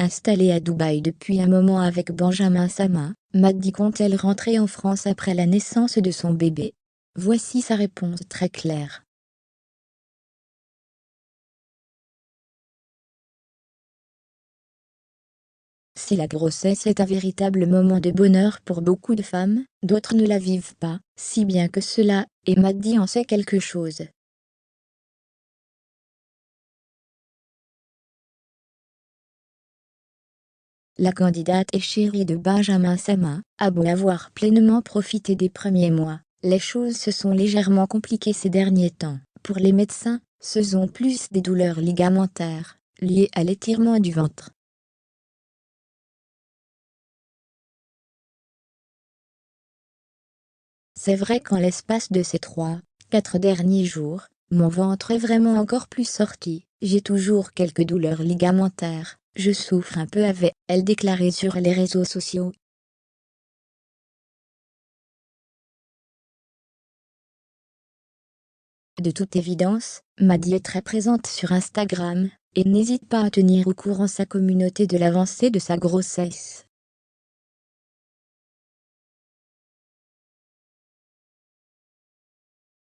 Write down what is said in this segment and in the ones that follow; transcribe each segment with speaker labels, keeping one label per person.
Speaker 1: Installée à Dubaï depuis un moment avec Benjamin Sama, Maddie compte-t-elle rentrer en France après la naissance de son bébé? Voici sa réponse très claire. Si la grossesse est un véritable moment de bonheur pour beaucoup de femmes, d'autres ne la vivent pas si bien que cela, et Maddie en sait quelque chose. La candidate et chérie de Benjamin Sama a beau avoir pleinement profité des premiers mois, les choses se sont légèrement compliquées ces derniers temps. Pour les médecins, ce sont plus des douleurs ligamentaires, liées à l'étirement du ventre. C'est vrai qu'en l'espace de ces 3, 4 derniers jours, mon ventre est vraiment encore plus sorti, j'ai toujours quelques douleurs ligamentaires, je souffre un peu avait-elle déclaré sur les réseaux sociaux. De toute évidence, Maddie est très présente sur Instagram, et n'hésite pas à tenir au courant sa communauté de l'avancée de sa grossesse.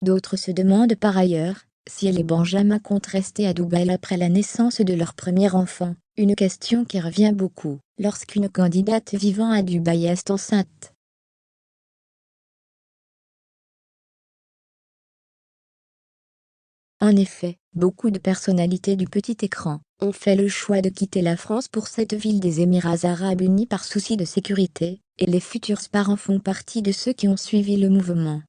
Speaker 1: D'autres se demandent par ailleurs si elle et Benjamin comptent rester à Dubaï après la naissance de leur premier enfant, une question qui revient beaucoup lorsqu'une candidate vivant à Dubaï est enceinte. En effet, beaucoup de personnalités du petit écran ont fait le choix de quitter la France pour cette ville des Émirats arabes unis par souci de sécurité, et les futurs parents font partie de ceux qui ont suivi le mouvement.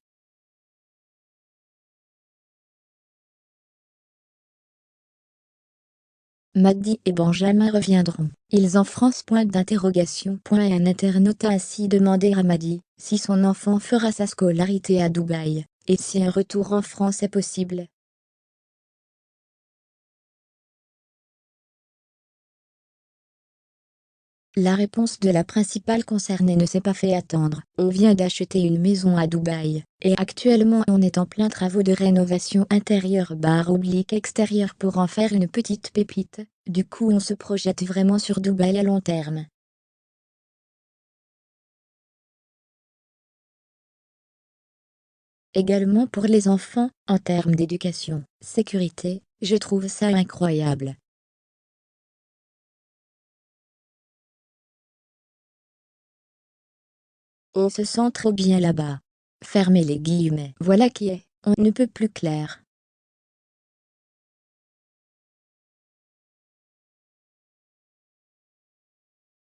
Speaker 1: Maddie et Benjamin reviendront ils en France? Et un internaute a ainsi demandé à Maddie si son enfant fera sa scolarité à Dubaï, et si un retour en France est possible. La réponse de la principale concernée ne s'est pas fait attendre. On vient d'acheter une maison à Dubaï, et actuellement on est en plein travaux de rénovation intérieure/extérieure pour en faire une petite pépite. Du coup on se projette vraiment sur Dubaï à long terme. Également pour les enfants, en termes d'éducation, sécurité, je trouve ça incroyable. On se sent trop bien là-bas. Fermez les guillemets. Voilà qui est, on ne peut plus clair.